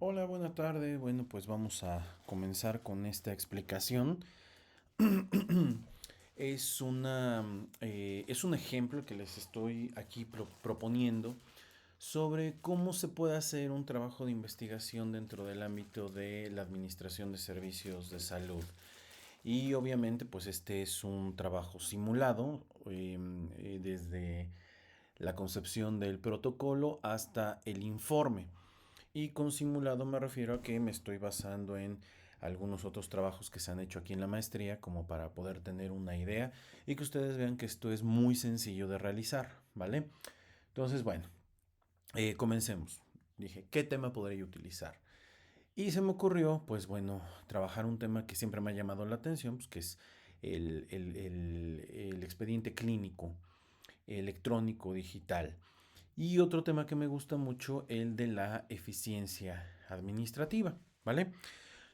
Hola, buena tarde. Bueno, pues vamos a comenzar con esta explicación. Es un ejemplo que les estoy aquí proponiendo sobre cómo se puede hacer un trabajo de investigación dentro del ámbito de la administración de servicios de salud. Y obviamente, pues este es un trabajo simulado desde la concepción del protocolo hasta el informe. Y con simulado me refiero a que me estoy basando en algunos otros trabajos que se han hecho aquí en la maestría como para poder tener una idea y que ustedes vean que esto es muy sencillo de realizar, ¿vale? Entonces, bueno, comencemos. Dije, ¿qué tema podría utilizar? Y se me ocurrió, pues bueno, trabajar un tema que siempre me ha llamado la atención, pues que es el expediente clínico electrónico digital. Y otro tema que me gusta mucho, el de la eficiencia administrativa, ¿vale?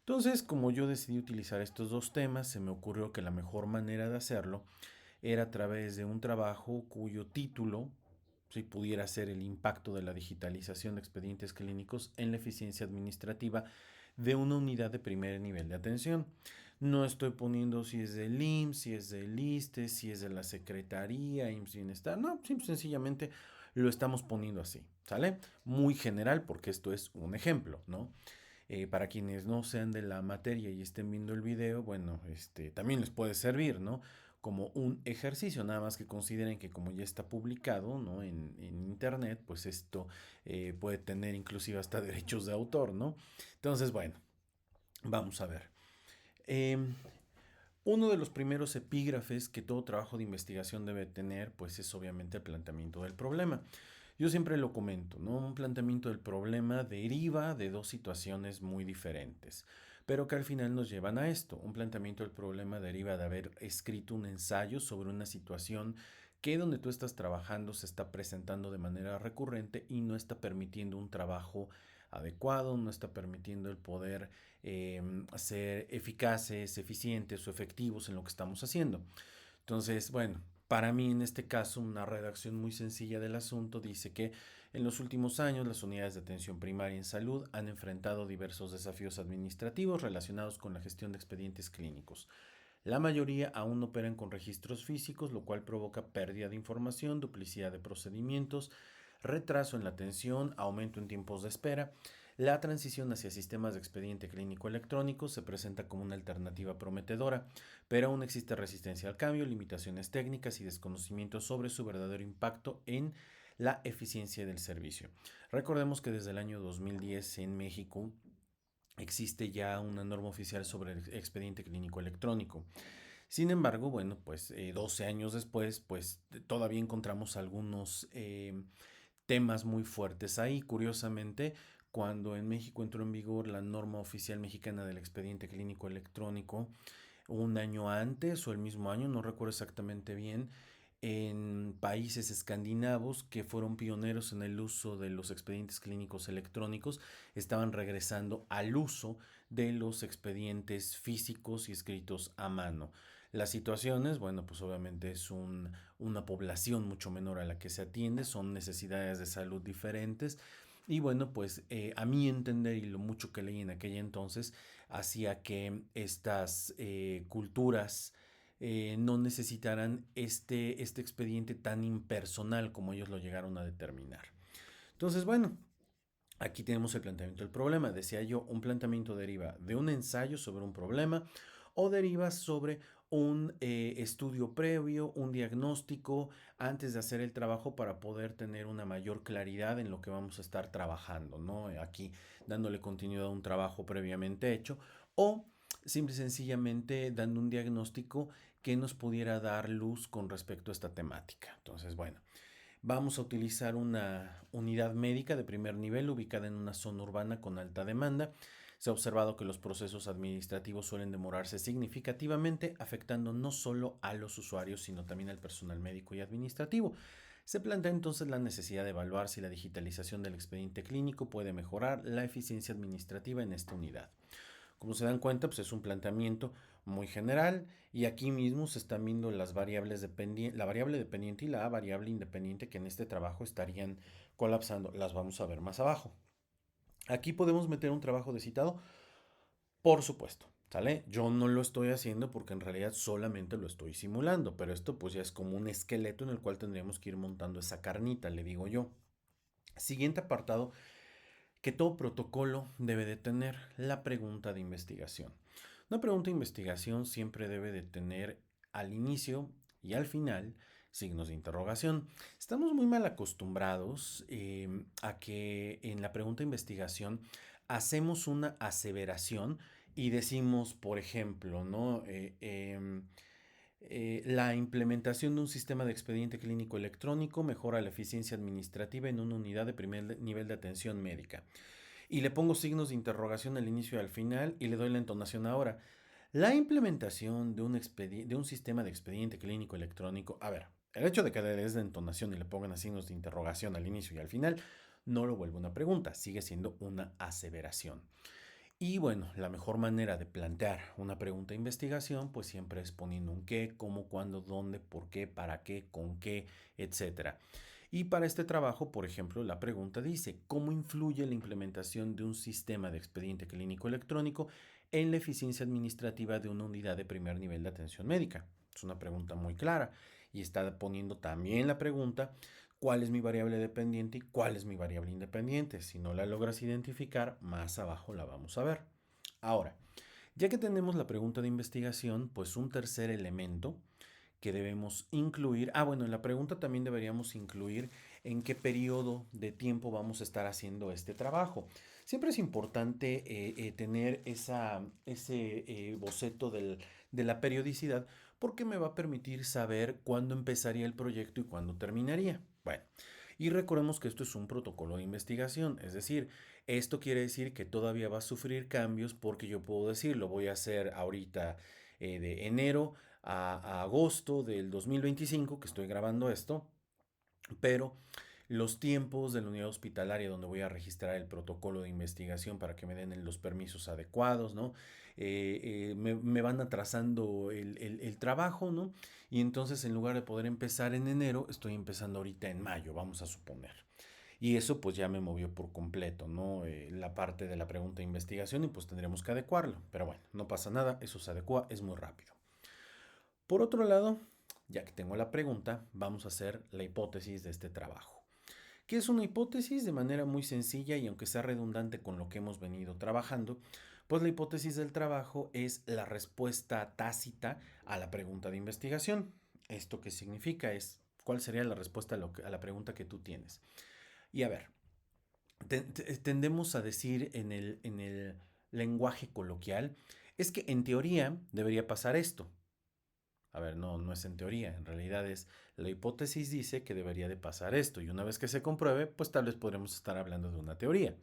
Entonces, como yo decidí utilizar estos dos temas, se me ocurrió que la mejor manera de hacerlo era a través de un trabajo cuyo título, si pudiera ser el impacto de la digitalización de expedientes clínicos en la eficiencia administrativa de una unidad de primer nivel de atención. No estoy poniendo si es del IMSS, si es del ISSSTE, si es de la Secretaría, IMSS Bienestar. No, sencillamente lo estamos poniendo así, ¿sale? Muy general porque esto es un ejemplo, ¿no? Para quienes no sean de la materia y estén viendo el video, bueno, también les puede servir, ¿no? Como un ejercicio, nada más que consideren que como ya está publicado, ¿no? En internet, pues esto puede tener inclusive hasta derechos de autor, ¿no? Entonces, bueno, vamos a ver. Em, Uno de los primeros epígrafes que todo trabajo de investigación debe tener, pues es obviamente el planteamiento del problema. Yo siempre lo comento, ¿no? Un planteamiento del problema deriva de dos situaciones muy diferentes, pero que al final nos llevan a esto. Un planteamiento del problema deriva de haber escrito un ensayo sobre una situación que donde tú estás trabajando se está presentando de manera recurrente y no está permitiendo un trabajo adecuado, no está permitiendo el poder ser eficaces, eficientes o efectivos en lo que estamos haciendo. Entonces, bueno, para mí en este caso una redacción muy sencilla del asunto dice que en los últimos años las unidades de atención primaria en salud han enfrentado diversos desafíos administrativos relacionados con la gestión de expedientes clínicos. La mayoría aún operan con registros físicos, lo cual provoca pérdida de información, duplicidad de procedimientos, retraso en la atención, aumento en tiempos de espera. La transición hacia sistemas de expediente clínico electrónico se presenta como una alternativa prometedora, pero aún existe resistencia al cambio, limitaciones técnicas y desconocimiento sobre su verdadero impacto en la eficiencia del servicio. Recordemos que desde el año 2010 en México existe ya una norma oficial sobre el expediente clínico electrónico. Sin embargo, bueno, pues 12 años después, pues todavía encontramos algunos temas muy fuertes ahí. Curiosamente, cuando en México entró en vigor la norma oficial mexicana del expediente clínico electrónico, un año antes o el mismo año, no recuerdo exactamente bien, en países escandinavos que fueron pioneros en el uso de los expedientes clínicos electrónicos, estaban regresando al uso de los expedientes físicos y escritos a mano. Las situaciones, bueno, pues obviamente es una población mucho menor a la que se atiende, son necesidades de salud diferentes. Y bueno, pues a mi entender y lo mucho que leí en aquella entonces, hacía que estas culturas no necesitaran este expediente tan impersonal como ellos lo llegaron a determinar. Entonces, bueno, aquí tenemos el planteamiento del problema. Decía yo, un planteamiento deriva de un ensayo sobre un problema o deriva sobre un estudio previo, un diagnóstico antes de hacer el trabajo para poder tener una mayor claridad en lo que vamos a estar trabajando, ¿no? Aquí dándole continuidad a un trabajo previamente hecho o simple y sencillamente dando un diagnóstico que nos pudiera dar luz con respecto a esta temática. Entonces, bueno, vamos a utilizar una unidad médica de primer nivel ubicada en una zona urbana con alta demanda. Se ha observado que los procesos administrativos suelen demorarse significativamente, afectando no solo a los usuarios, sino también al personal médico y administrativo. Se plantea entonces la necesidad de evaluar si la digitalización del expediente clínico puede mejorar la eficiencia administrativa en esta unidad. Como se dan cuenta, pues es un planteamiento muy general y aquí mismo se están viendo las variables dependientes, la variable dependiente y la variable independiente que en este trabajo estarían colapsando. Las vamos a ver más abajo. Aquí podemos meter un trabajo de citado, por supuesto, ¿sale? Yo no lo estoy haciendo porque en realidad solamente lo estoy simulando, pero esto pues ya es como un esqueleto en el cual tendríamos que ir montando esa carnita, le digo yo. Siguiente apartado, que todo protocolo debe de tener la pregunta de investigación. Una pregunta de investigación siempre debe de tener al inicio y al final signos de interrogación. Estamos muy mal acostumbrados a que en la pregunta de investigación hacemos una aseveración y decimos, por ejemplo, ¿no? La implementación de un sistema de expediente clínico electrónico mejora la eficiencia administrativa en una unidad de primer nivel de atención médica. Y le pongo signos de interrogación al inicio y al final y le doy la entonación ahora. La implementación de un sistema de expediente clínico electrónico, a ver, el hecho de que le des la entonación y le pongan a signos de interrogación al inicio y al final no lo vuelve una pregunta, sigue siendo una aseveración. Y bueno, la mejor manera de plantear una pregunta de investigación, pues siempre es poniendo un qué, cómo, cuándo, dónde, por qué, para qué, con qué, etcétera. Y para este trabajo, por ejemplo, la pregunta dice, ¿cómo influye la implementación de un sistema de expediente clínico electrónico en la eficiencia administrativa de una unidad de primer nivel de atención médica? Es una pregunta muy clara y está poniendo también la pregunta, ¿cuál es mi variable dependiente y cuál es mi variable independiente? Si no la logras identificar, más abajo la vamos a ver. Ahora, ya que tenemos la pregunta de investigación, pues un tercer elemento que debemos incluir. Bueno, en la pregunta también deberíamos incluir en qué periodo de tiempo vamos a estar haciendo este trabajo. Siempre es importante tener ese boceto de la periodicidad porque me va a permitir saber cuándo empezaría el proyecto y cuándo terminaría. Bueno, y recordemos que esto es un protocolo de investigación, es decir, esto quiere decir que todavía va a sufrir cambios porque yo puedo decir, lo voy a hacer ahorita de enero a agosto del 2025 que estoy grabando esto, pero los tiempos de la unidad hospitalaria donde voy a registrar el protocolo de investigación para que me den los permisos adecuados, ¿no? Me van atrasando el trabajo, ¿no? Y entonces en lugar de poder empezar en enero, estoy empezando ahorita en mayo, vamos a suponer. Y eso pues ya me movió por completo, ¿no? La parte de la pregunta de investigación y pues tendremos que adecuarlo. Pero bueno, no pasa nada, eso se adecua, es muy rápido. Por otro lado, ya que tengo la pregunta, vamos a hacer la hipótesis de este trabajo. ¿Qué es una hipótesis? De manera muy sencilla y aunque sea redundante con lo que hemos venido trabajando, pues la hipótesis del trabajo es la respuesta tácita a la pregunta de investigación. ¿Esto qué significa? Es cuál sería la respuesta a la pregunta que tú tienes. Y a ver, tendemos a decir en el lenguaje coloquial, es que en teoría debería pasar esto. A ver, no, no es en teoría, en realidad es la hipótesis dice que debería de pasar esto y una vez que se compruebe, pues tal vez podremos estar hablando de una teoría.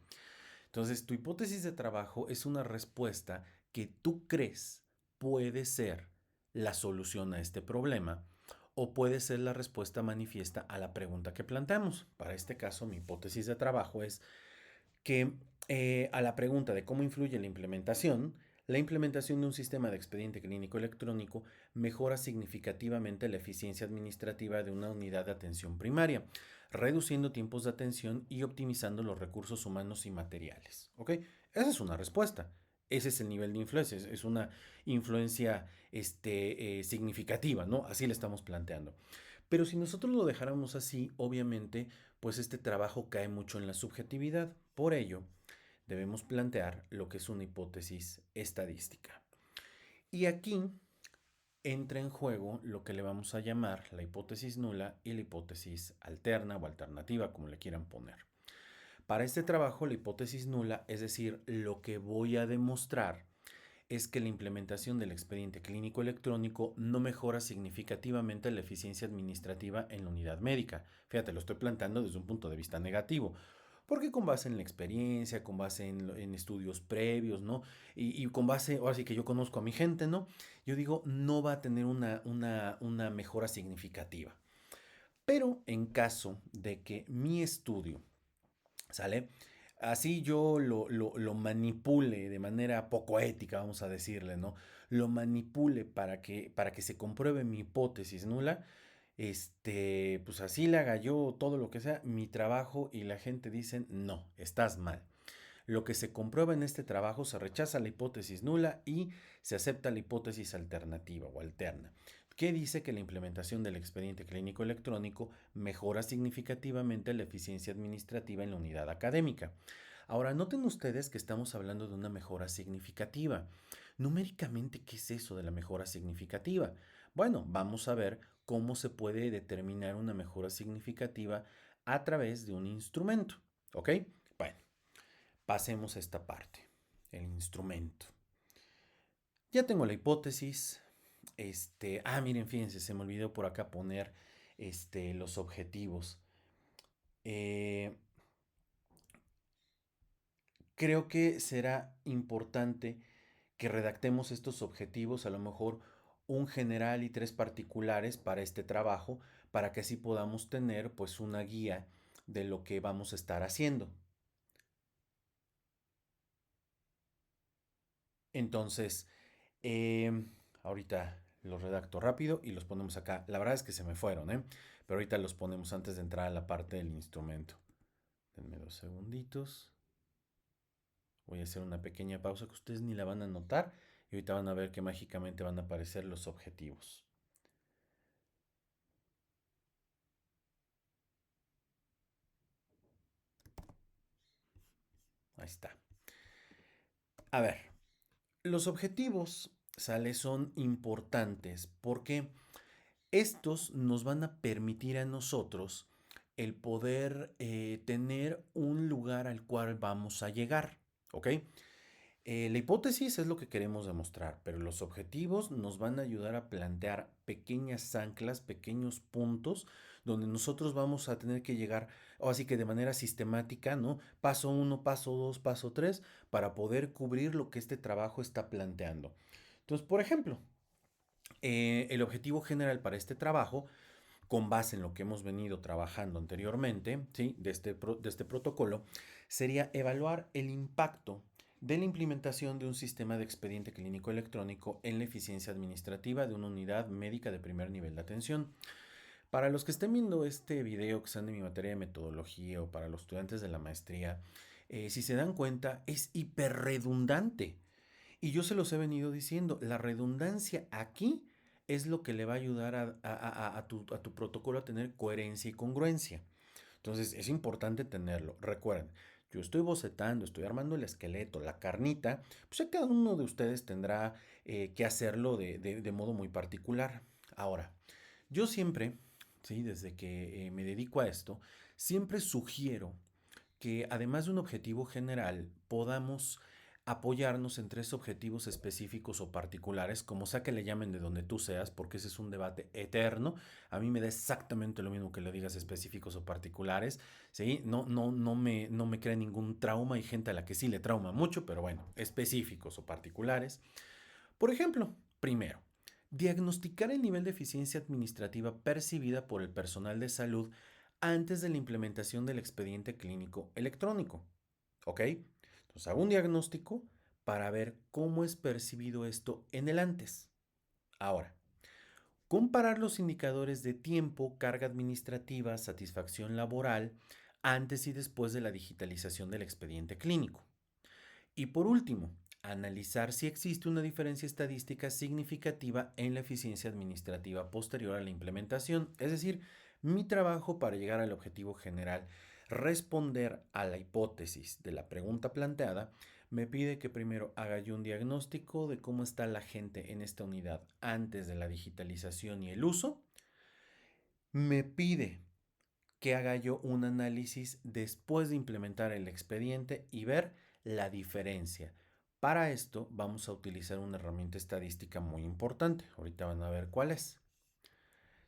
Entonces, tu hipótesis de trabajo es una respuesta que tú crees puede ser la solución a este problema o puede ser la respuesta manifiesta a la pregunta que planteamos. Para este caso, mi hipótesis de trabajo es que a la pregunta de cómo influye la implementación de un sistema de expediente clínico electrónico mejora significativamente la eficiencia administrativa de una unidad de atención primaria, reduciendo tiempos de atención y optimizando los recursos humanos y materiales. ¿Ok? Esa es una respuesta. Ese es el nivel de influencia, es una influencia significativa, ¿no? Así le estamos planteando. Pero si nosotros lo dejáramos así, obviamente, pues este trabajo cae mucho en la subjetividad. Por ello, debemos plantear lo que es una hipótesis estadística. Y aquí entra en juego lo que le vamos a llamar la hipótesis nula y la hipótesis alterna o alternativa, como le quieran poner. Para este trabajo, la hipótesis nula, es decir, lo que voy a demostrar, es que la implementación del expediente clínico electrónico no mejora significativamente la eficiencia administrativa en la unidad médica. Fíjate, lo estoy planteando desde un punto de vista negativo, porque con base en la experiencia, con base en estudios previos, ¿no? Y con base, ahora sí que yo conozco a mi gente, ¿no? Yo digo, no va a tener una mejora significativa. Pero en caso de que mi estudio, ¿sale? Así yo lo manipule de manera poco ética, vamos a decirle, ¿no? Lo manipule para que se compruebe mi hipótesis nula, pues así le haga yo todo lo que sea, mi trabajo y la gente dicen, no, estás mal. Lo que se comprueba en este trabajo se rechaza la hipótesis nula y se acepta la hipótesis alternativa o alterna, que dice que la implementación del expediente clínico electrónico mejora significativamente la eficiencia administrativa en la unidad académica. Ahora, noten ustedes que estamos hablando de una mejora significativa. Numéricamente, ¿qué es eso de la mejora significativa? Bueno, vamos a ver cómo se puede determinar una mejora significativa a través de un instrumento. ¿Ok? Bueno, pasemos a esta parte, el instrumento. Ya tengo la hipótesis. Miren, fíjense, se me olvidó por acá poner los objetivos. Eh, Creo que será importante que redactemos estos objetivos, a lo mejor un general y tres particulares para este trabajo, para que así podamos tener pues una guía de lo que vamos a estar haciendo. Entonces, ahorita los redacto rápido y los ponemos acá. La verdad es que se me fueron, ¿eh? Pero ahorita los ponemos antes de entrar a la parte del instrumento. Denme 2 segunditos. Voy a hacer una pequeña pausa que ustedes ni la van a notar y ahorita van a ver que mágicamente van a aparecer los objetivos. Ahí está. A ver, los objetivos, ¿sale? Son importantes porque estos nos van a permitir a nosotros el poder tener un lugar al cual vamos a llegar, ¿ok? La hipótesis es lo que queremos demostrar, pero los objetivos nos van a ayudar a plantear pequeñas anclas, pequeños puntos donde nosotros vamos a tener que llegar, o así que de manera sistemática, ¿no? Paso uno, paso dos, paso tres, para poder cubrir lo que este trabajo está planteando. Entonces, por ejemplo, el objetivo general para este trabajo, con base en lo que hemos venido trabajando anteriormente, ¿sí? de este protocolo, sería evaluar el impacto de la implementación de un sistema de expediente clínico electrónico en la eficiencia administrativa de una unidad médica de primer nivel de atención. Para los que estén viendo este video que sean de mi materia de metodología o para los estudiantes de la maestría, si se dan cuenta, es hiperredundante. Y yo se los he venido diciendo, la redundancia aquí es lo que le va a ayudar a tu protocolo a tener coherencia y congruencia. Entonces es importante tenerlo. Recuerden, yo estoy bocetando, estoy armando el esqueleto, la carnita, pues ya cada uno de ustedes tendrá que hacerlo de modo muy particular. Ahora, yo siempre, sí, desde que me dedico a esto, siempre sugiero que además de un objetivo general, podamos apoyarnos en tres objetivos específicos o particulares, como sea que le llamen de donde tú seas, porque ese es un debate eterno. A mí me da exactamente lo mismo que le digas específicos o particulares, ¿sí? No me crea ningún trauma. Hay gente a la que sí le trauma mucho, pero bueno, específicos o particulares. Por ejemplo, primero, diagnosticar el nivel de eficiencia administrativa percibida por el personal de salud antes de la implementación del expediente clínico electrónico. ¿Ok? Entonces hago un diagnóstico para ver cómo es percibido esto en el antes. Ahora, comparar los indicadores de tiempo, carga administrativa, satisfacción laboral antes y después de la digitalización del expediente clínico. Y por último, analizar si existe una diferencia estadística significativa en la eficiencia administrativa posterior a la implementación, es decir, mi trabajo para llegar al objetivo general, responder a la hipótesis de la pregunta planteada, me pide que primero haga yo un diagnóstico de cómo está la gente en esta unidad antes de la digitalización y el uso, me pide que haga yo un análisis después de implementar el expediente y ver la diferencia. Para esto vamos a utilizar una herramienta estadística muy importante. Ahorita van a ver cuál es.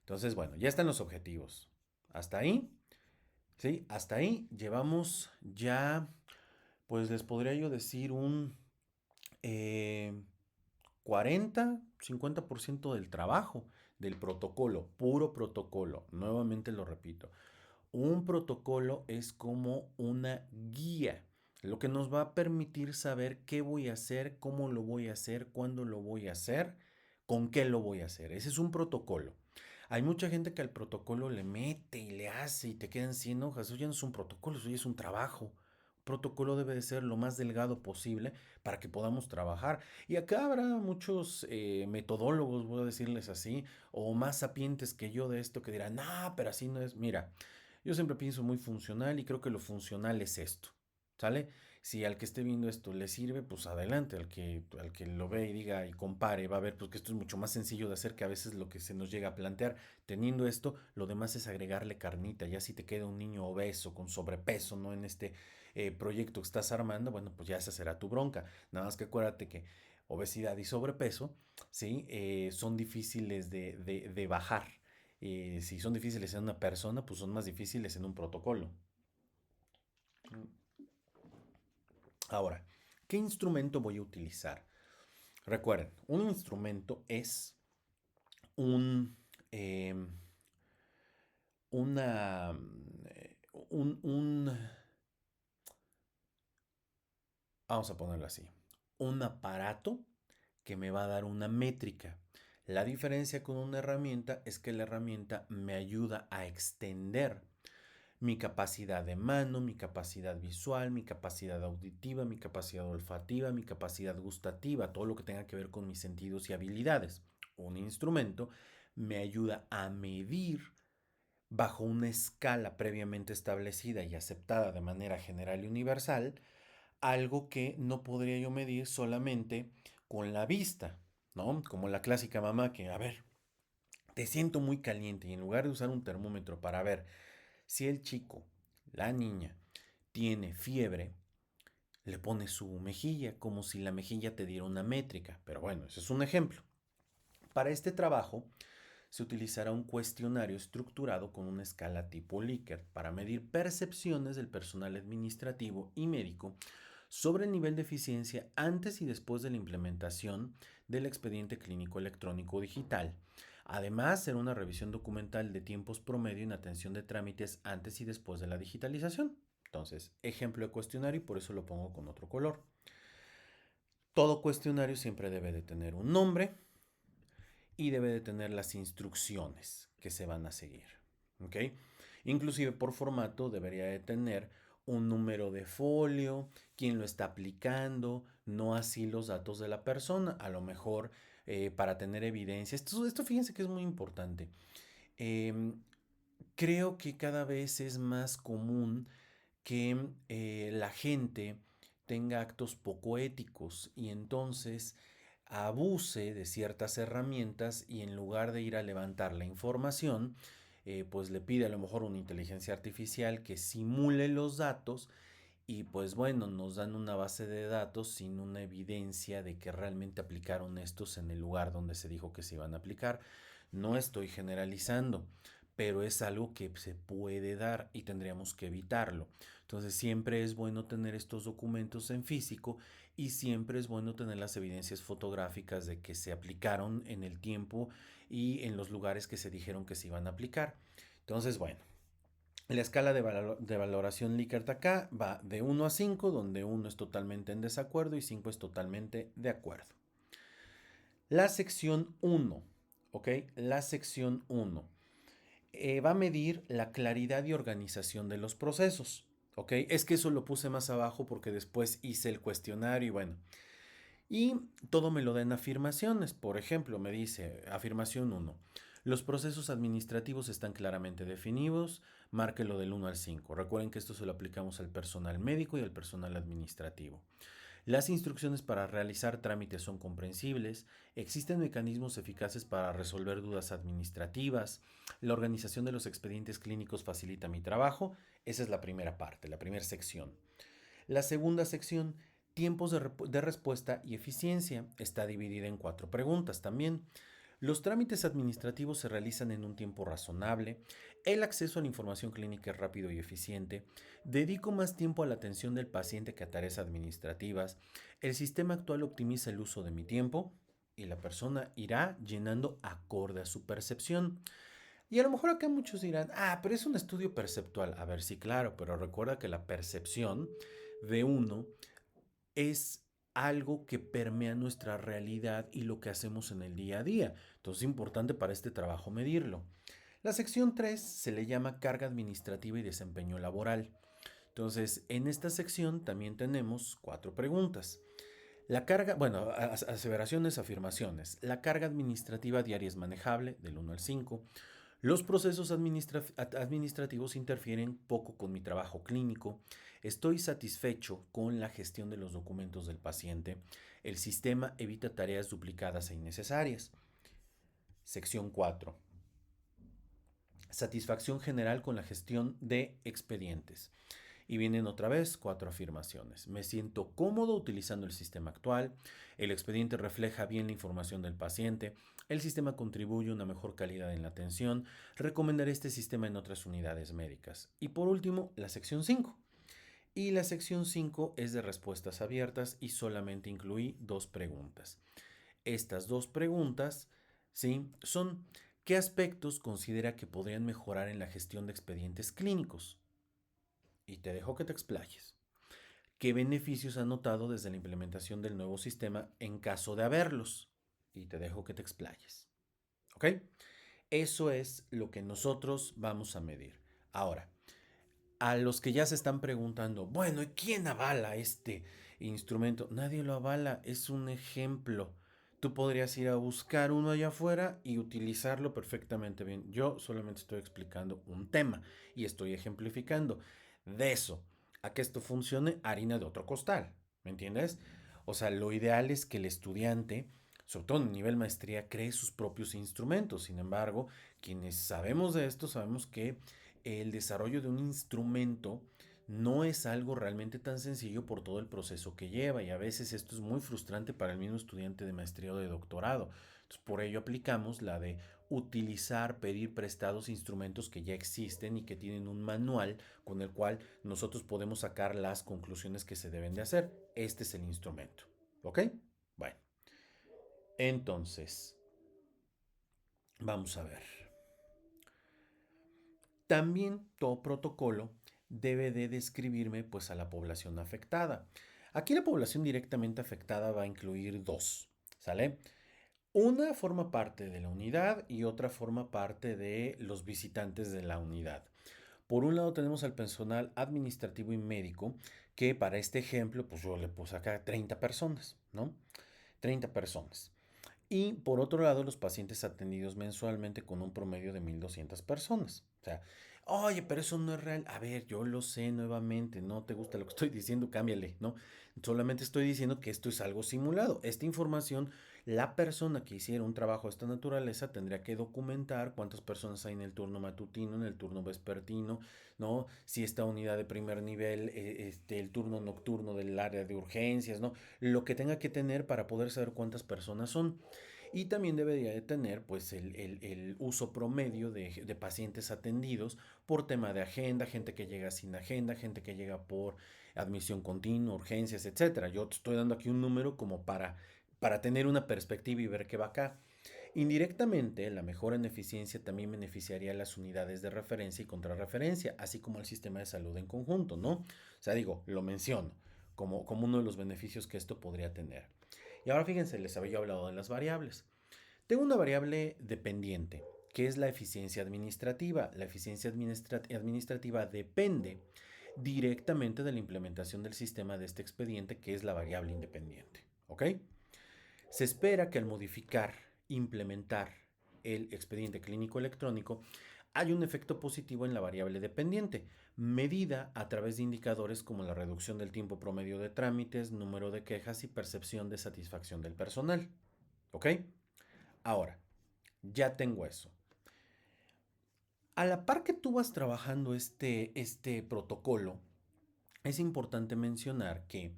Entonces, bueno, ya están los objetivos. Hasta ahí, ¿sí? Hasta ahí llevamos ya, pues les podría yo decir un eh, 40-50% del trabajo del protocolo, puro protocolo. Nuevamente lo repito. Un protocolo es como una guía, lo que nos va a permitir saber qué voy a hacer, cómo lo voy a hacer, cuándo lo voy a hacer, con qué lo voy a hacer. Ese es un protocolo. Hay mucha gente que al protocolo le mete y le hace y te quedan 100 hojas. Eso ya no es un protocolo, eso ya es un trabajo. protocolo debe de ser lo más delgado posible para que podamos trabajar. Y acá habrá muchos metodólogos, voy a decirles así, o más sapientes que yo de esto que dirán, no, pero así no es. Mira, yo siempre pienso muy funcional y creo que lo funcional es esto, ¿sale? Si al que esté viendo esto le sirve, pues adelante, al que lo ve y diga y compare, va a ver pues, que esto es mucho más sencillo de hacer que a veces lo que se nos llega a plantear. Teniendo esto, lo demás es agregarle carnita. Ya si te queda un niño obeso, con sobrepeso, ¿no? En este proyecto que estás armando, bueno, pues ya esa será tu bronca. Nada más que acuérdate que obesidad y sobrepeso, ¿sí? Son difíciles de bajar. Si son difíciles en una persona, pues son más difíciles en un protocolo. Ahora, ¿qué instrumento voy a utilizar? Recuerden, un instrumento es un, eh, una, un, vamos a ponerlo así, un aparato que me va a dar una métrica. La diferencia con una herramienta es que la herramienta me ayuda a extender mi capacidad de mano, mi capacidad visual, mi capacidad auditiva, mi capacidad olfativa, mi capacidad gustativa, todo lo que tenga que ver con mis sentidos y habilidades. Un instrumento me ayuda a medir bajo una escala previamente establecida y aceptada de manera general y universal, algo que no podría yo medir solamente con la vista, ¿no? Como la clásica mamá que, a ver, te siento muy caliente y en lugar de usar un termómetro para ver si el chico, la niña, tiene fiebre, le pone su mejilla como si la mejilla te diera una métrica. Pero bueno, ese es un ejemplo. Para este trabajo se utilizará un cuestionario estructurado con una escala tipo Likert para medir percepciones del personal administrativo y médico sobre el nivel de eficiencia antes y después de la implementación del expediente clínico electrónico digital. Además, será una revisión documental de tiempos promedio en atención de trámites antes y después de la digitalización. Entonces, ejemplo de cuestionario y por eso lo pongo con otro color. Todo cuestionario siempre debe de tener un nombre y debe de tener las instrucciones que se van a seguir. ¿Ok? Inclusive por formato debería de tener un número de folio, quién lo está aplicando, no así los datos de la persona, a lo mejor para tener evidencia. Esto fíjense que es muy importante. Eh, Creo que cada vez es más común que la gente tenga actos poco éticos y entonces abuse de ciertas herramientas y en lugar de ir a levantar la información, pues le pide a lo mejor una inteligencia artificial que simule los datos y pues bueno, nos dan una base de datos sin una evidencia de que realmente aplicaron estos en el lugar donde se dijo que se iban a aplicar. No estoy generalizando, pero es algo que se puede dar y tendríamos que evitarlo. Entonces siempre es bueno tener estos documentos en físico y siempre es bueno tener las evidencias fotográficas de que se aplicaron en el tiempo y en los lugares que se dijeron que se iban a aplicar. Entonces, bueno, la escala de valoración Likert acá va de 1 a 5, donde 1 es totalmente en desacuerdo y 5 es totalmente de acuerdo. La sección 1, ¿ok? La sección 1 va a medir la claridad y organización de los procesos, ¿ok? Es que eso lo puse más abajo porque después hice el cuestionario y bueno. Y todo me lo da en afirmaciones. Por ejemplo, me dice, afirmación 1. Los procesos administrativos están claramente definidos. Márquelo del 1 al 5. Recuerden que esto se lo aplicamos al personal médico y al personal administrativo. Las instrucciones para realizar trámites son comprensibles, existen mecanismos eficaces para resolver dudas administrativas, la organización de los expedientes clínicos facilita mi trabajo, esa es la primera parte, la primera sección. La segunda sección, tiempos de respuesta y eficiencia, está dividida en 4 preguntas también. Los trámites administrativos se realizan en un tiempo razonable, el acceso a la información clínica es rápido y eficiente, dedico más tiempo a la atención del paciente que a tareas administrativas, el sistema actual optimiza el uso de mi tiempo y la persona irá llenando acorde a su percepción. Y a lo mejor acá muchos dirán, pero es un estudio perceptual. A ver, sí, claro, pero recuerda que la percepción de uno es algo que permea nuestra realidad y lo que hacemos en el día a día. Entonces es importante para este trabajo medirlo. La sección 3 se le llama carga administrativa y desempeño laboral. Entonces, en esta sección también tenemos 4 preguntas. La carga, bueno, aseveraciones, afirmaciones. La carga administrativa diaria es manejable, del 1 al 5. Los procesos administrativos interfieren poco con mi trabajo clínico. Estoy satisfecho con la gestión de los documentos del paciente. El sistema evita tareas duplicadas e innecesarias. Sección 4. Satisfacción general con la gestión de expedientes. Y vienen otra vez 4 afirmaciones. Me siento cómodo utilizando el sistema actual. El expediente refleja bien la información del paciente. El sistema contribuye a una mejor calidad en la atención. Recomendaré este sistema en otras unidades médicas. Y por último, la sección 5. Y la sección 5 es de respuestas abiertas y solamente incluí 2 preguntas. Estas 2 preguntas, ¿sí? Son: ¿qué aspectos considera que podrían mejorar en la gestión de expedientes clínicos? Y te dejo que te explayes. ¿Qué beneficios ha notado desde la implementación del nuevo sistema en caso de haberlos? Y te dejo que te explayes. ¿Ok? Eso es lo que nosotros vamos a medir. Ahora, a los que ya se están preguntando, bueno, ¿y quién avala este instrumento? Nadie lo avala, es un ejemplo. Tú podrías ir a buscar uno allá afuera y utilizarlo perfectamente bien. Yo solamente estoy explicando un tema y estoy ejemplificando. De eso a que esto funcione, harina de otro costal. ¿Me entiendes? O sea, lo ideal es que el estudiante, sobre todo en nivel maestría, cree sus propios instrumentos. Sin embargo, quienes sabemos de esto, sabemos que el desarrollo de un instrumento no es algo realmente tan sencillo por todo el proceso que lleva, y a veces esto es muy frustrante para el mismo estudiante de maestría o de doctorado. Entonces, por ello aplicamos la de utilizar, pedir prestados instrumentos que ya existen y que tienen un manual con el cual nosotros podemos sacar las conclusiones que se deben de hacer. Este es el instrumento. ¿Ok? Bueno, entonces, vamos a ver. También todo protocolo debe de describirme pues a la población afectada. Aquí la población directamente afectada va a incluir 2, ¿sale? Una forma parte de la unidad y otra forma parte de los visitantes de la unidad. Por un lado tenemos al personal administrativo y médico, que para este ejemplo pues yo le puse acá 30 personas, ¿no? 30 personas. Y por otro lado, los pacientes atendidos mensualmente con un promedio de 1,200 personas. O sea, oye, pero eso no es real. A ver, yo lo sé nuevamente, no te gusta lo que estoy diciendo, cámbiale, ¿no? Solamente estoy diciendo que esto es algo simulado. Esta información, la persona que hiciera un trabajo de esta naturaleza tendría que documentar cuántas personas hay en el turno matutino, en el turno vespertino, ¿no? Si esta unidad de primer nivel, el turno nocturno del área de urgencias, ¿no? Lo que tenga que tener para poder saber cuántas personas son. Y también debería de tener pues el uso promedio de pacientes atendidos por tema de agenda, gente que llega sin agenda, gente que llega por admisión continua, urgencias, etcétera. Yo te estoy dando aquí un número como para tener una perspectiva y ver qué va acá. Indirectamente, la mejora en eficiencia también beneficiaría a las unidades de referencia y contrarreferencia, así como al sistema de salud en conjunto, ¿no? O sea, digo, lo menciono como uno de los beneficios que esto podría tener. Y ahora fíjense, les había hablado de las variables. Tengo una variable dependiente, que es la eficiencia administrativa. La eficiencia administrativa depende directamente de la implementación del sistema de este expediente, que es la variable independiente. ¿Ok? Se espera que al modificar, implementar el expediente clínico electrónico, hay un efecto positivo en la variable dependiente, medida a través de indicadores como la reducción del tiempo promedio de trámites, número de quejas y percepción de satisfacción del personal. ¿Ok? Ahora, ya tengo eso. A la par que tú vas trabajando este protocolo, es importante mencionar que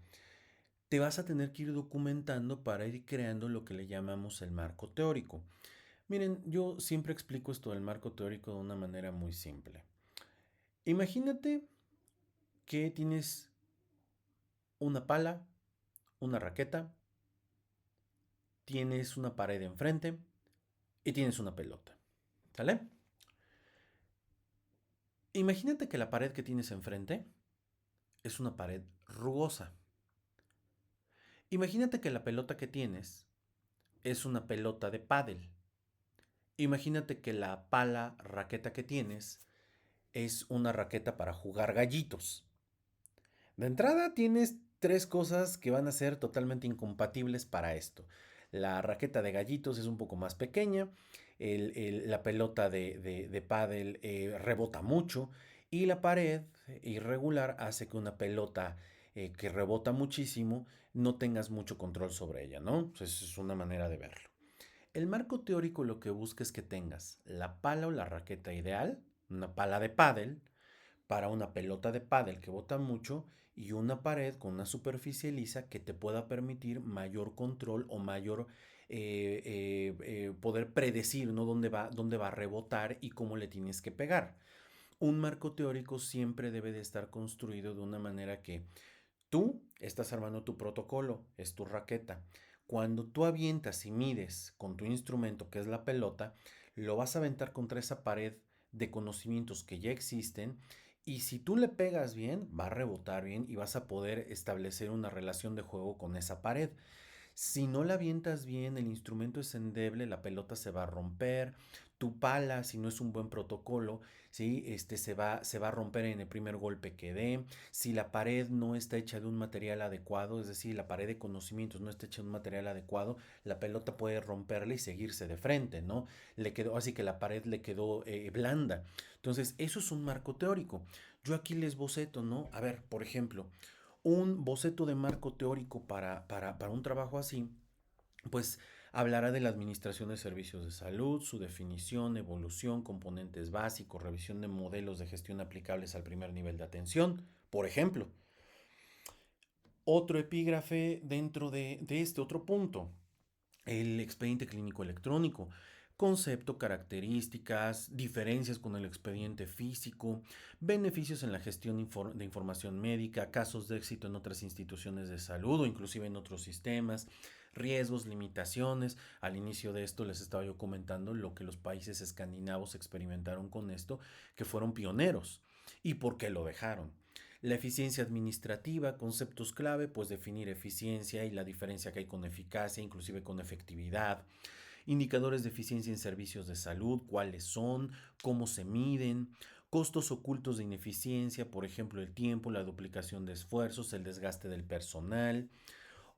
te vas a tener que ir documentando para ir creando lo que le llamamos el marco teórico. Miren, yo siempre explico esto del marco teórico de una manera muy simple. Imagínate que tienes una pala, una raqueta, tienes una pared enfrente y tienes una pelota. ¿Sale? Imagínate que la pared que tienes enfrente es una pared rugosa. Imagínate que la pelota que tienes es una pelota de pádel. Imagínate que la pala raqueta que tienes es una raqueta para jugar gallitos. De entrada tienes tres cosas que van a ser totalmente incompatibles para esto. La raqueta de gallitos es un poco más pequeña, la pelota de pádel rebota mucho y la pared irregular hace que una pelota que rebota muchísimo no tengas mucho control sobre ella, ¿no? Entonces es una manera de verlo. El marco teórico lo que busca es que tengas la pala o la raqueta ideal, una pala de pádel, para una pelota de pádel que bota mucho y una pared con una superficie lisa que te pueda permitir mayor control o mayor poder predecir, ¿no? Dónde va a rebotar y cómo le tienes que pegar. Un marco teórico siempre debe de estar construido de una manera que tú estás armando tu protocolo, es tu raqueta. Cuando tú avientas y mides con tu instrumento, que es la pelota, lo vas a aventar contra esa pared de conocimientos que ya existen y si tú le pegas bien, va a rebotar bien y vas a poder establecer una relación de juego con esa pared. Si no la avientas bien, el instrumento es endeble, la pelota se va a romper, tu pala, si no es un buen protocolo, ¿sí? Se va a romper en el primer golpe que dé. Si la pared no está hecha de un material adecuado, es decir, la pared de conocimientos no está hecha de un material adecuado, la pelota puede romperla y seguirse de frente, ¿no? Le quedó, así que la pared le quedó blanda. Entonces, eso es un marco teórico. Yo aquí les boceto, ¿no? A ver, por ejemplo, un boceto de marco teórico para un trabajo así, pues hablará de la administración de servicios de salud, su definición, evolución, componentes básicos, revisión de modelos de gestión aplicables al primer nivel de atención, por ejemplo. Otro epígrafe dentro de este otro punto, el expediente clínico electrónico, concepto, características, diferencias con el expediente físico, beneficios en la gestión de información médica, casos de éxito en otras instituciones de salud o inclusive en otros sistemas, riesgos, limitaciones. Al inicio de esto les estaba yo comentando lo que los países escandinavos experimentaron con esto, que fueron pioneros y por qué lo dejaron. La eficiencia administrativa, conceptos clave, pues definir eficiencia y la diferencia que hay con eficacia, inclusive con efectividad. Indicadores de eficiencia en servicios de salud, cuáles son, cómo se miden. Costos ocultos de ineficiencia, por ejemplo, el tiempo, la duplicación de esfuerzos, el desgaste del personal.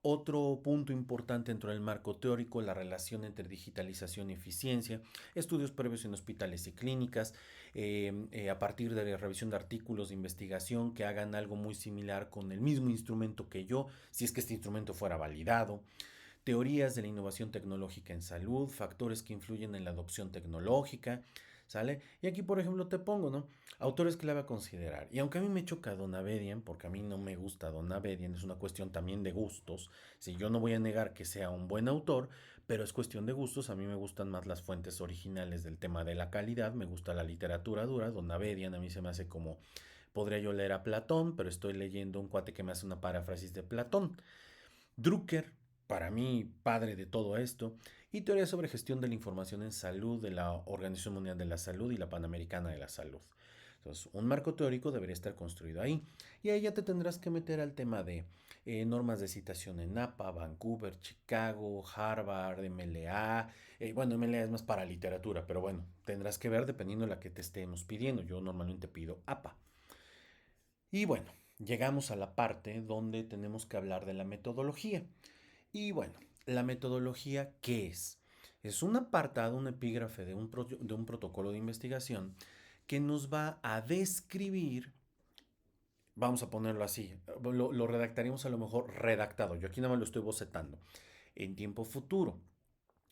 Otro punto importante dentro del marco teórico, la relación entre digitalización y eficiencia, estudios previos en hospitales y clínicas, a partir de la revisión de artículos de investigación que hagan algo muy similar con el mismo instrumento que yo, si es que este instrumento fuera validado, teorías de la innovación tecnológica en salud, factores que influyen en la adopción tecnológica, ¿sale? Y aquí, por ejemplo, te pongo, ¿no? Autores clave a considerar. Y aunque a mí me choca Don Abedian, porque a mí no me gusta Don Abedian, es una cuestión también de gustos. Si yo no voy a negar que sea un buen autor, pero es cuestión de gustos. A mí me gustan más las fuentes originales del tema de la calidad. Me gusta la literatura dura. Don Abedian a mí se me hace como podría yo leer a Platón, pero estoy leyendo un cuate que me hace una paráfrasis de Platón. Drucker, para mí, padre de todo esto, y teoría sobre gestión de la información en salud de la Organización Mundial de la Salud y la Panamericana de la Salud. Entonces, un marco teórico debería estar construido ahí. Y ahí ya te tendrás que meter al tema de normas de citación en NAPA, Vancouver, Chicago, Harvard, MLA. Bueno, MLA es más para literatura, pero bueno, tendrás que ver dependiendo de la que te estemos pidiendo. Yo normalmente pido APA. Y bueno, llegamos a la parte donde tenemos que hablar de la metodología. Y bueno, la metodología, ¿qué es? Es un apartado, un epígrafe de un protocolo de investigación que nos va a describir, vamos a ponerlo así, lo redactaríamos a lo mejor redactado, yo aquí nada más lo estoy bocetando, en tiempo futuro,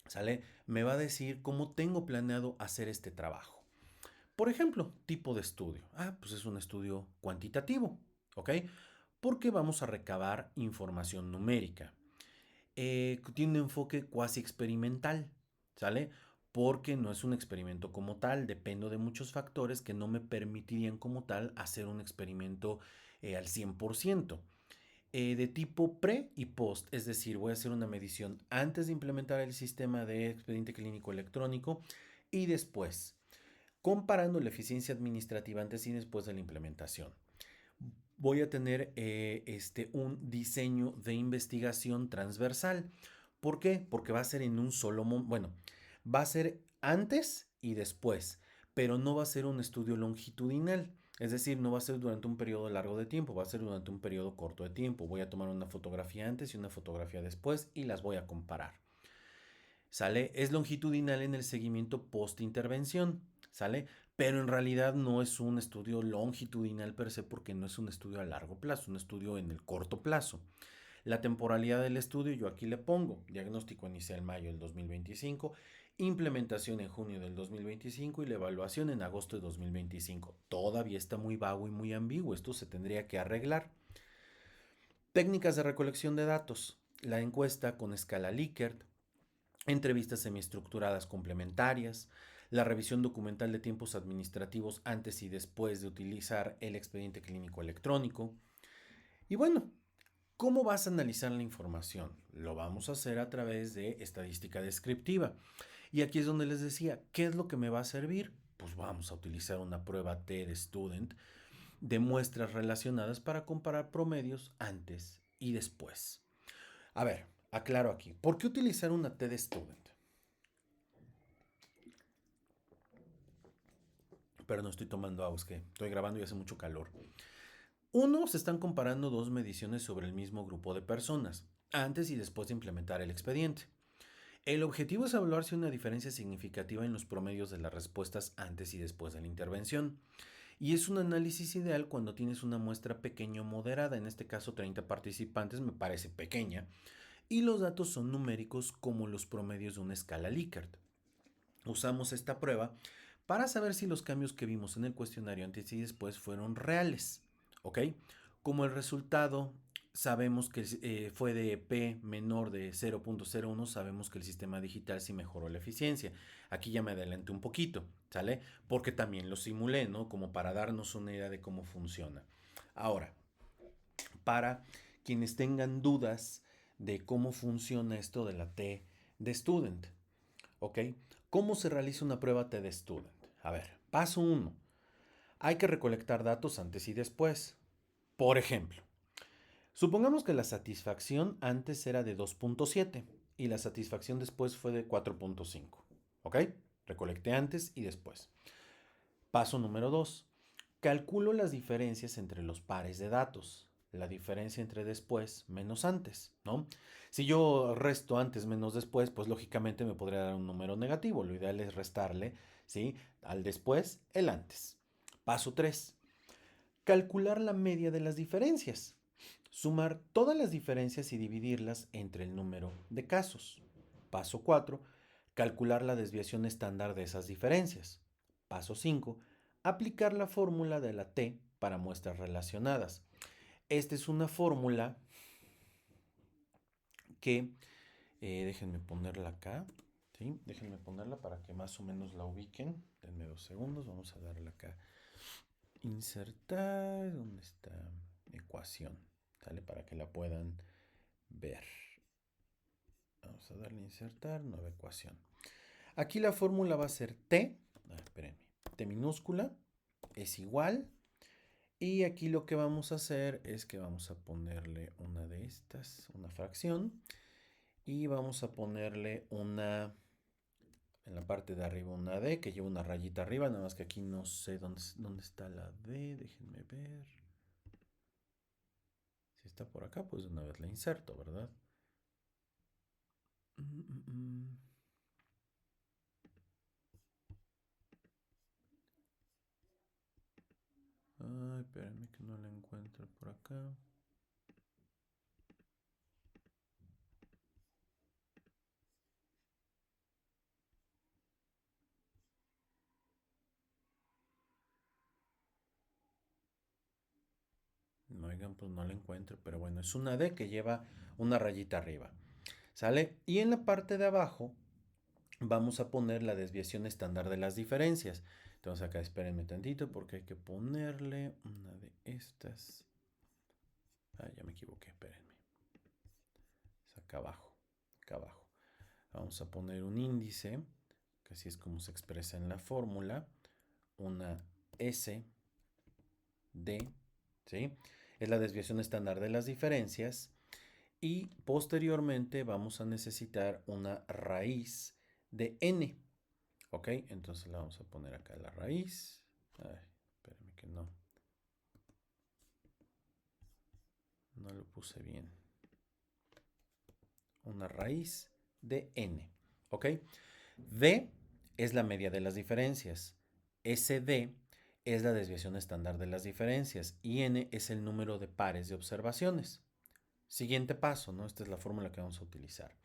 ¿sale? Me va a decir cómo tengo planeado hacer este trabajo. Por ejemplo, tipo de estudio. Ah, pues es un estudio cuantitativo, ¿ok? Porque vamos a recabar información numérica. Tiene un enfoque cuasi experimental, ¿sale? Porque no es un experimento como tal, dependo de muchos factores que no me permitirían como tal hacer un experimento al 100%. De tipo pre y post, es decir, voy a hacer una medición antes de implementar el sistema de expediente clínico electrónico y después, comparando la eficiencia administrativa antes y después de la implementación. Voy a tener un diseño de investigación transversal. ¿Por qué? Porque va a ser en un solo momento. Bueno, va a ser antes y después, pero no va a ser un estudio longitudinal. Es decir, no va a ser durante un periodo largo de tiempo, va a ser durante un periodo corto de tiempo. Voy a tomar una fotografía antes y una fotografía después y las voy a comparar. ¿Sale? Es longitudinal en el seguimiento post-intervención, ¿sale? Pero en realidad no es un estudio longitudinal per se porque no es un estudio a largo plazo, es un estudio en el corto plazo. La temporalidad del estudio yo aquí le pongo, diagnóstico inicial mayo del 2025, implementación en junio del 2025 y la evaluación en agosto de 2025. Todavía está muy vago y muy ambiguo, esto se tendría que arreglar. Técnicas de recolección de datos, la encuesta con escala Likert, entrevistas semiestructuradas complementarias, la revisión documental de tiempos administrativos antes y después de utilizar el expediente clínico electrónico. Y bueno, ¿cómo vas a analizar la información? Lo vamos a hacer a través de estadística descriptiva. Y aquí es donde les decía, ¿qué es lo que me va a servir? Pues vamos a utilizar una prueba T-Student de muestras relacionadas para comparar promedios antes y después. A ver, aclaro aquí, ¿por qué utilizar una T-Student? Pero no estoy tomando agua, es que estoy grabando y hace mucho calor. Uno, se están comparando dos mediciones sobre el mismo grupo de personas, antes y después de implementar el expediente. El objetivo es evaluar si hay una diferencia significativa en los promedios de las respuestas antes y después de la intervención. Y es un análisis ideal cuando tienes una muestra pequeña o moderada, en este caso 30 participantes me parece pequeña, y los datos son numéricos como los promedios de una escala Likert. Usamos esta prueba para saber si los cambios que vimos en el cuestionario antes y después fueron reales, ¿ok? Como el resultado sabemos que fue de P menor de 0.01, sabemos que el sistema digital sí mejoró la eficiencia. Aquí ya me adelanté un poquito, ¿sale? Porque también lo simulé, ¿no? Como para darnos una idea de cómo funciona. Ahora, para quienes tengan dudas de cómo funciona esto de la T de Student, ¿ok? ¿Cómo se realiza una prueba T de Student? A ver, paso 1. Hay que recolectar datos antes y después. Por ejemplo, supongamos que la satisfacción antes era de 2.7 y la satisfacción después fue de 4.5. ¿Ok? Recolecté antes y después. Paso número 2. Calculo las diferencias entre los pares de datos. La diferencia entre después menos antes, ¿no? Si yo resto antes menos después, pues lógicamente me podría dar un número negativo. Lo ideal es restarle, ¿sí? Al después, el antes. Paso 3. Calcular la media de las diferencias. Sumar todas las diferencias y dividirlas entre el número de casos. Paso 4. Calcular la desviación estándar de esas diferencias. Paso 5. Aplicar la fórmula de la T para muestras relacionadas. Esta es una fórmula que, déjenme ponerla acá, ¿sí? Déjenme ponerla para que más o menos la ubiquen. Denme 2 segundos, vamos a darle acá. Insertar, ¿dónde está? Ecuación, ¿sale? Para que la puedan ver. Vamos a darle insertar, nueva ecuación. Aquí la fórmula va a ser T, espérenme, T minúscula es igual. Y aquí lo que vamos a hacer es que vamos a ponerle una de estas, una fracción. Y vamos a ponerle una, en la parte de arriba una D, que lleva una rayita arriba, nada más que aquí no sé dónde está la D, déjenme ver. Si está por acá, pues de una vez la inserto, ¿verdad? Ay, espérenme que no la encuentro por acá. No, oigan, pues no la encuentro, pero bueno, es una D que lleva una rayita arriba. ¿Sale? Y en la parte de abajo vamos a poner la desviación estándar de las diferencias. Entonces acá espérenme tantito porque hay que ponerle una de estas. Ah, ya me equivoqué, espérenme. Es acá abajo, acá abajo. Vamos a poner un índice, que así es como se expresa en la fórmula. Una S, D, ¿sí? Es la desviación estándar de las diferencias. Y posteriormente vamos a necesitar una raíz de n. ¿Ok? Entonces la vamos a poner acá la raíz. Ay, espérame que no. No lo puse bien. Una raíz de n. ¿Ok? D es la media de las diferencias. SD es la desviación estándar de las diferencias. Y n es el número de pares de observaciones. Siguiente paso, ¿no? Esta es la fórmula que vamos a utilizar.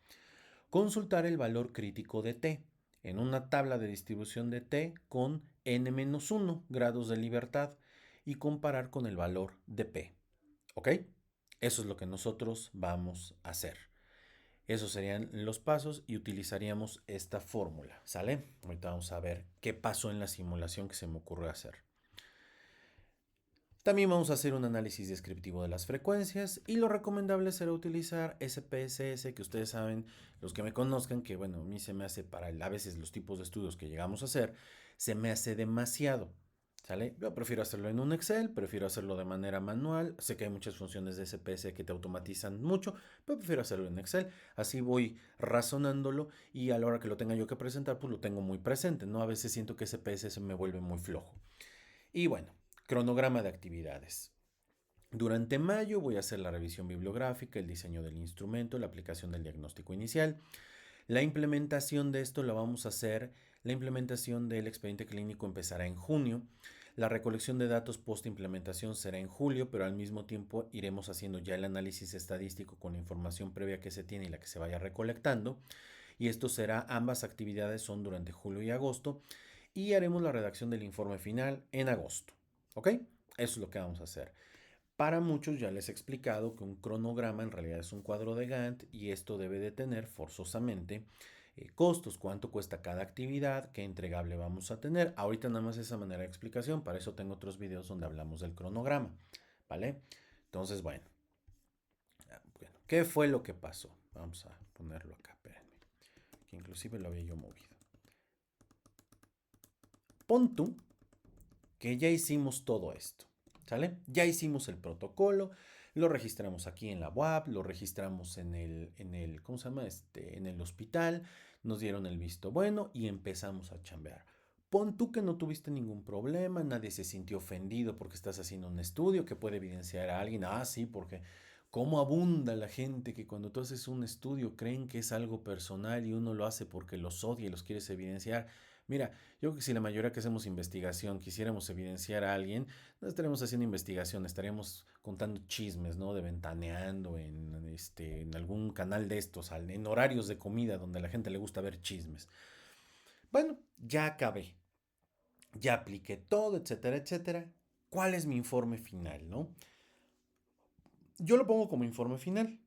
Consultar el valor crítico de t en una tabla de distribución de t con n-1 grados de libertad y comparar con el valor de p. ¿Ok? Eso es lo que nosotros vamos a hacer. Esos serían los pasos y utilizaríamos esta fórmula, ¿sale? Ahorita vamos a ver qué pasó en la simulación que se me ocurrió hacer. También vamos a hacer un análisis descriptivo de las frecuencias y lo recomendable será utilizar SPSS, que ustedes saben, los que me conozcan, que bueno, a mí se me hace para a veces los tipos de estudios que llegamos a hacer, se me hace demasiado, ¿sale? Yo prefiero hacerlo en un Excel, prefiero hacerlo de manera manual, sé que hay muchas funciones de SPS que te automatizan mucho, pero prefiero hacerlo en Excel, así voy razonándolo y a la hora que lo tenga yo que presentar, pues lo tengo muy presente, ¿no? A veces siento que SPS me vuelve muy flojo. Y bueno, cronograma de actividades. Durante mayo voy a hacer la revisión bibliográfica, el diseño del instrumento, la aplicación del diagnóstico inicial. La implementación de esto la vamos a hacer, la implementación del expediente clínico empezará en junio. La recolección de datos post implementación será en julio, pero al mismo tiempo iremos haciendo ya el análisis estadístico con la información previa que se tiene y la que se vaya recolectando. Y esto será, ambas actividades son durante julio y agosto. Y haremos la redacción del informe final en agosto. ¿Ok? Eso es lo que vamos a hacer. Para muchos ya les he explicado que un cronograma en realidad es un cuadro de Gantt y esto debe de tener forzosamente costos, cuánto cuesta cada actividad, qué entregable vamos a tener. Ahorita nada más esa manera de explicación, para eso tengo otros videos donde hablamos del cronograma, ¿vale? Entonces, bueno, ¿qué fue lo que pasó? Vamos a ponerlo acá, espérenme, que inclusive lo había yo movido. Pon tú que ya hicimos todo esto, ¿sale? Ya hicimos el protocolo, lo registramos aquí en la UAP, lo registramos ¿cómo se llama? En el hospital, nos dieron el visto bueno y empezamos a chambear. Pon tú que no tuviste ningún problema, nadie se sintió ofendido porque estás haciendo un estudio que puede evidenciar a alguien. Ah, sí, porque cómo abunda la gente que cuando tú haces un estudio creen que es algo personal y uno lo hace porque los odia y los quieres evidenciar. Mira, yo creo que si la mayoría que hacemos investigación quisiéramos evidenciar a alguien, no estaríamos haciendo investigación, estaríamos contando chismes, ¿no? De ventaneando en algún canal de estos, en horarios de comida donde a la gente le gusta ver chismes. Bueno, ya acabé, ya apliqué todo, etcétera, etcétera. ¿Cuál es mi informe final, no? Yo lo pongo como informe final.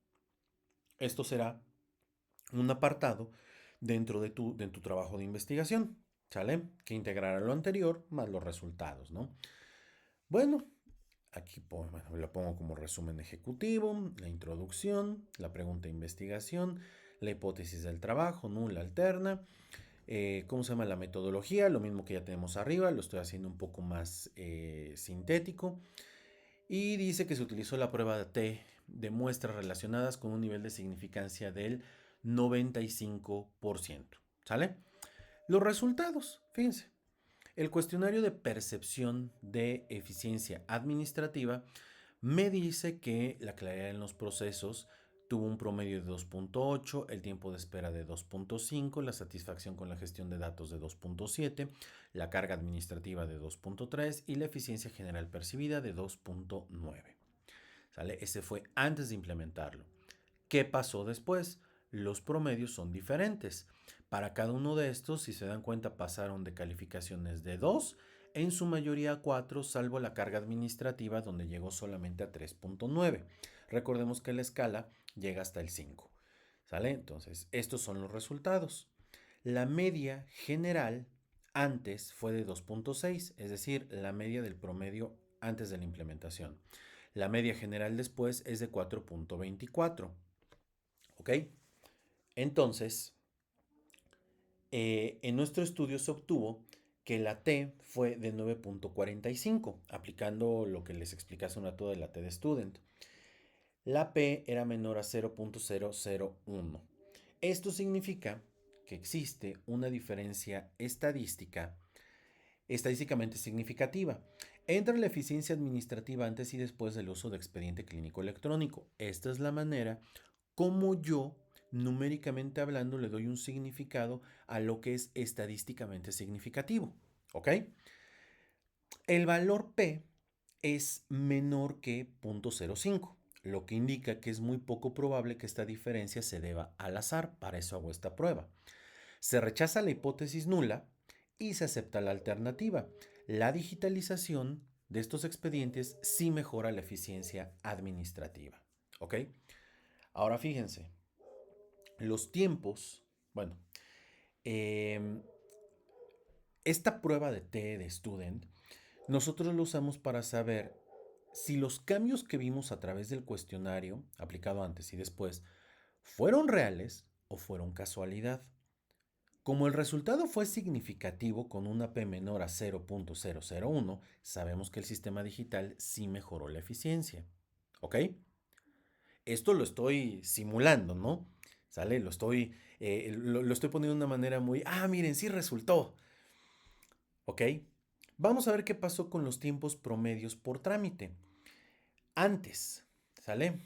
Esto será un apartado de tu trabajo de investigación, ¿sale? Que integrará lo anterior más los resultados, ¿no? Bueno, aquí bueno, lo pongo como resumen ejecutivo, la introducción, la pregunta de investigación, la hipótesis del trabajo, nula, alterna, ¿cómo se llama la metodología? Lo mismo que ya tenemos arriba, lo estoy haciendo un poco más sintético. Y dice que se utilizó la prueba de T de muestras relacionadas con un nivel de significancia del 95%. ¿Sale? Los resultados, fíjense. El cuestionario de percepción de eficiencia administrativa me dice que la claridad en los procesos tuvo un promedio de 2.8, el tiempo de espera de 2.5, la satisfacción con la gestión de datos de 2.7, la carga administrativa de 2.3 y la eficiencia general percibida de 2.9. ¿Sale? Ese fue antes de implementarlo. ¿Qué pasó después? Los promedios son diferentes. Para cada uno de estos, si se dan cuenta, pasaron de calificaciones de 2, en su mayoría a 4, salvo la carga administrativa donde llegó solamente a 3.9. Recordemos que la escala llega hasta el 5. ¿Sale? Entonces, estos son los resultados. La media general antes fue de 2.6, es decir, la media del promedio antes de la implementación. La media general después es de 4.24. ¿Ok? Entonces, en nuestro estudio se obtuvo que la T fue de 9.45, aplicando lo que les expliqué hace un rato de la T de Student. La P era menor a 0.001. Esto significa que existe una diferencia estadísticamente significativa. Entra la eficiencia administrativa antes y después del uso de expediente clínico electrónico. Esta es la manera como yo, numéricamente hablando, le doy un significado a lo que es estadísticamente significativo. ¿Ok? El valor P es menor que 0.05, lo que indica que es muy poco probable que esta diferencia se deba al azar. Para eso hago esta prueba. Se rechaza la hipótesis nula y se acepta la alternativa. La digitalización de estos expedientes sí mejora la eficiencia administrativa. ¿Ok? Ahora fíjense, los tiempos, bueno, eh, esta prueba de T de Student, nosotros lo usamos para saber si los cambios que vimos a través del cuestionario, aplicado antes y después, fueron reales o fueron casualidad. Como el resultado fue significativo con una P menor a 0.001, sabemos que el sistema digital sí mejoró la eficiencia. ¿Ok? Esto lo estoy simulando, ¿no? ¿Sale? Lo estoy poniendo de una manera muy, miren, sí resultó. ¿Ok? Vamos a ver qué pasó con los tiempos promedios por trámite. Antes, ¿sale?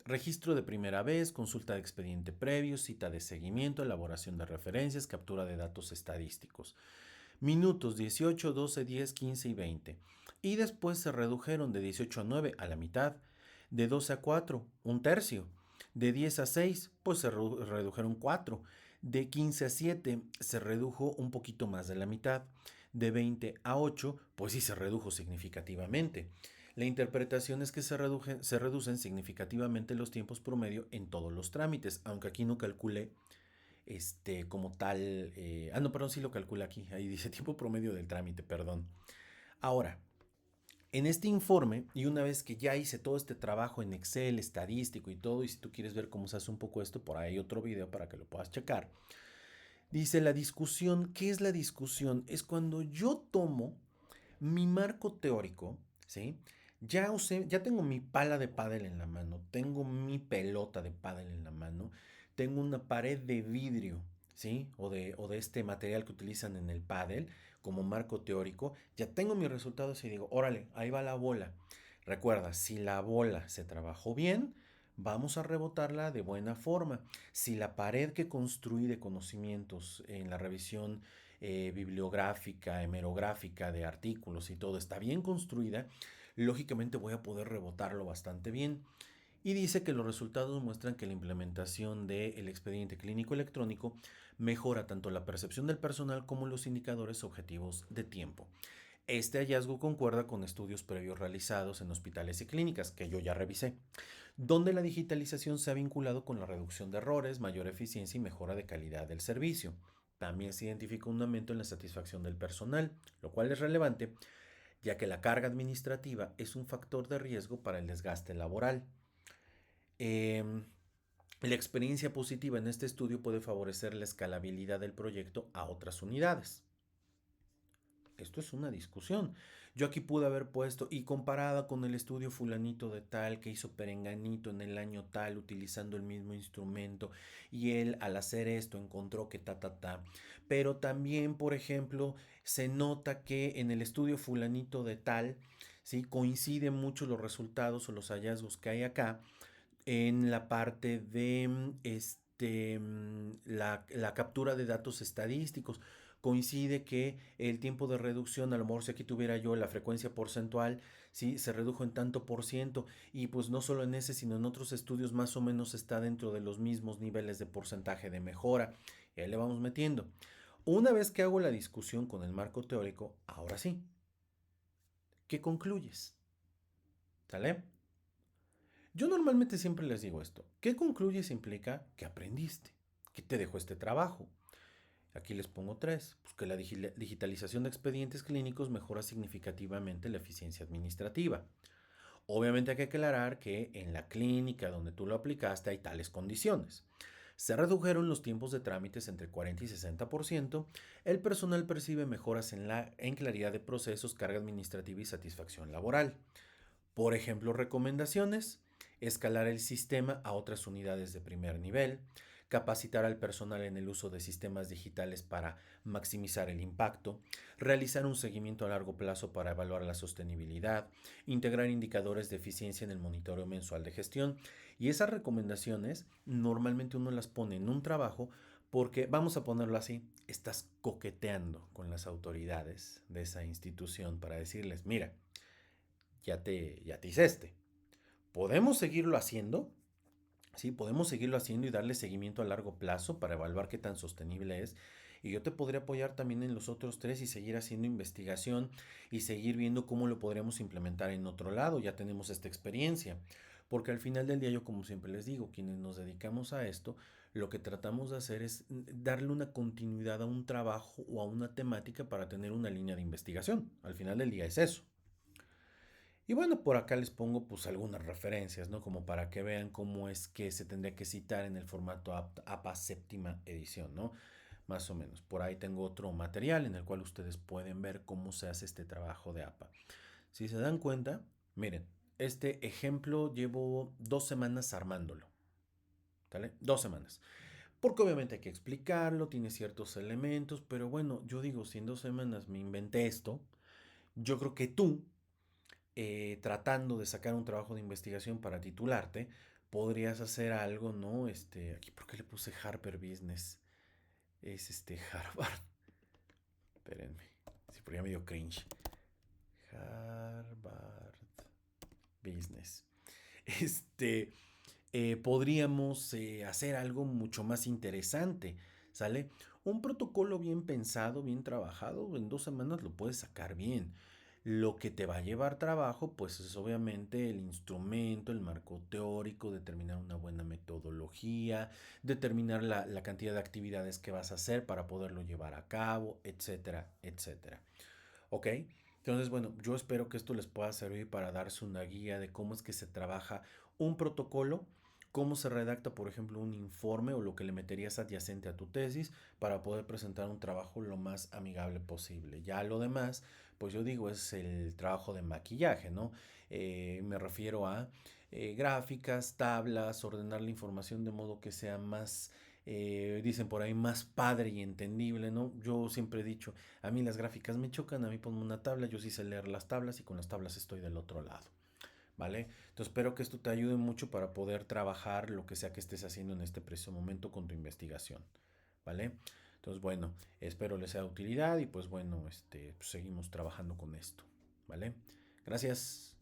Registro de primera vez, consulta de expediente previo, cita de seguimiento, elaboración de referencias, captura de datos estadísticos. Minutos 18, 12, 10, 15 y 20. Y después se redujeron de 18 a 9 a la mitad, de 12 a 4, un tercio. De 10 a 6, pues se redujeron 4. De 15 a 7 se redujo un poquito más de la mitad. De 20 a 8, pues sí se redujo significativamente. La interpretación es que se reducen significativamente los tiempos promedio en todos los trámites, aunque aquí no calculé como tal. No, perdón, sí lo calcula aquí. Ahí dice tiempo promedio del trámite, perdón. Ahora, en este informe, y una vez que ya hice todo este trabajo en Excel, estadístico y todo, y si tú quieres ver cómo se hace un poco esto, por ahí hay otro video para que lo puedas checar. Dice la discusión. ¿Qué es la discusión? Es cuando yo tomo mi marco teórico, ¿sí? Ya tengo mi pala de pádel en la mano, tengo mi pelota de pádel en la mano, tengo una pared de vidrio, ¿sí? O de este material que utilizan en el pádel como marco teórico. Ya tengo mis resultados y digo, órale, ahí va la bola. Recuerda, si la bola se trabajó bien, vamos a rebotarla de buena forma. Si la pared que construí de conocimientos en la revisión bibliográfica, hemerográfica de artículos y todo está bien construida, lógicamente voy a poder rebotarlo bastante bien. Y dice que los resultados muestran que la implementación del expediente clínico electrónico mejora tanto la percepción del personal como los indicadores objetivos de tiempo. Este hallazgo concuerda con estudios previos realizados en hospitales y clínicas, que yo ya revisé, donde la digitalización se ha vinculado con la reducción de errores, mayor eficiencia y mejora de calidad del servicio. También se identifica un aumento en la satisfacción del personal, lo cual es relevante, ya que la carga administrativa es un factor de riesgo para el desgaste laboral. Em, la experiencia positiva en este estudio puede favorecer la escalabilidad del proyecto a otras unidades. Esto es una discusión. Yo aquí pude haber puesto, y comparada con el estudio fulanito de tal que hizo Perenganito en el año tal utilizando el mismo instrumento, y él al hacer esto encontró que ta. Pero también, por ejemplo, se nota que en el estudio fulanito de tal, ¿sí? Coinciden mucho los resultados o los hallazgos que hay acá en la parte de la captura de datos estadísticos. Coincide que el tiempo de reducción, a lo mejor si aquí tuviera yo la frecuencia porcentual, ¿sí? Se redujo en tanto por ciento, y pues no solo en ese, sino en otros estudios más o menos está dentro de los mismos niveles de porcentaje de mejora. Y ahí le vamos metiendo. Una vez que hago la discusión con el marco teórico, ahora sí, ¿qué concluyes? ¿Sale? Yo normalmente siempre les digo esto. ¿Qué concluyes? Implica que aprendiste, que te dejó este trabajo. Aquí les pongo tres. Pues que la digitalización de expedientes clínicos mejora significativamente la eficiencia administrativa. Obviamente hay que aclarar que en la clínica donde tú lo aplicaste hay tales condiciones. Se redujeron los tiempos de trámites entre 40 y 60%. El personal percibe mejoras en claridad de procesos, carga administrativa y satisfacción laboral. Por ejemplo, recomendaciones: escalar el sistema a otras unidades de primer nivel, capacitar al personal en el uso de sistemas digitales para maximizar el impacto, realizar un seguimiento a largo plazo para evaluar la sostenibilidad, integrar indicadores de eficiencia en el monitoreo mensual de gestión. Y esas recomendaciones normalmente uno las pone en un trabajo porque, vamos a ponerlo así, estás coqueteando con las autoridades de esa institución para decirles, mira, ya te hice este. ¿Podemos seguirlo haciendo? Sí, podemos seguirlo haciendo y darle seguimiento a largo plazo para evaluar qué tan sostenible es. Y yo te podría apoyar también en los otros tres y seguir haciendo investigación y seguir viendo cómo lo podríamos implementar en otro lado. Ya tenemos esta experiencia. Porque al final del día, yo como siempre les digo, quienes nos dedicamos a esto, lo que tratamos de hacer es darle una continuidad a un trabajo o a una temática para tener una línea de investigación. Al final del día es eso. Y bueno, por acá les pongo pues algunas referencias, ¿no? Como para que vean cómo es que se tendría que citar en el formato APA séptima edición, ¿no? Más o menos. Por ahí tengo otro material en el cual ustedes pueden ver cómo se hace este trabajo de APA. Si se dan cuenta, miren, este ejemplo llevo 2 semanas armándolo, ¿vale? 2 semanas. Porque obviamente hay que explicarlo, tiene ciertos elementos, pero bueno, yo digo, si en 2 semanas me inventé esto, yo creo que tú tratando de sacar un trabajo de investigación para titularte, podrías hacer algo, ¿no? Aquí, ¿por qué le puse Harper Business? Es Harvard. Espérenme. Sí, porque ya me dio cringe. Harvard Business. Este, podríamos hacer algo mucho más interesante, ¿sale? Un protocolo bien pensado, bien trabajado, en 2 semanas lo puedes sacar bien. Lo que te va a llevar trabajo, pues es obviamente el instrumento, el marco teórico, determinar una buena metodología, determinar la cantidad de actividades que vas a hacer para poderlo llevar a cabo, etcétera, etcétera. ¿Ok? Entonces, bueno, yo espero que esto les pueda servir para darse una guía de cómo es que se trabaja un protocolo, cómo se redacta, por ejemplo, un informe o lo que le meterías adyacente a tu tesis para poder presentar un trabajo lo más amigable posible. Ya lo demás, pues yo digo, es el trabajo de maquillaje, ¿no? Me refiero a gráficas, tablas, ordenar la información de modo que sea más, dicen por ahí, más padre y entendible, ¿no? Yo siempre he dicho, a mí las gráficas me chocan, a mí ponme una tabla, yo sí sé leer las tablas y con las tablas estoy del otro lado, ¿vale? Entonces espero que esto te ayude mucho para poder trabajar lo que sea que estés haciendo en este preciso momento con tu investigación, ¿vale? Entonces, bueno, espero les sea de utilidad y pues bueno, pues seguimos trabajando con esto, ¿vale? Gracias.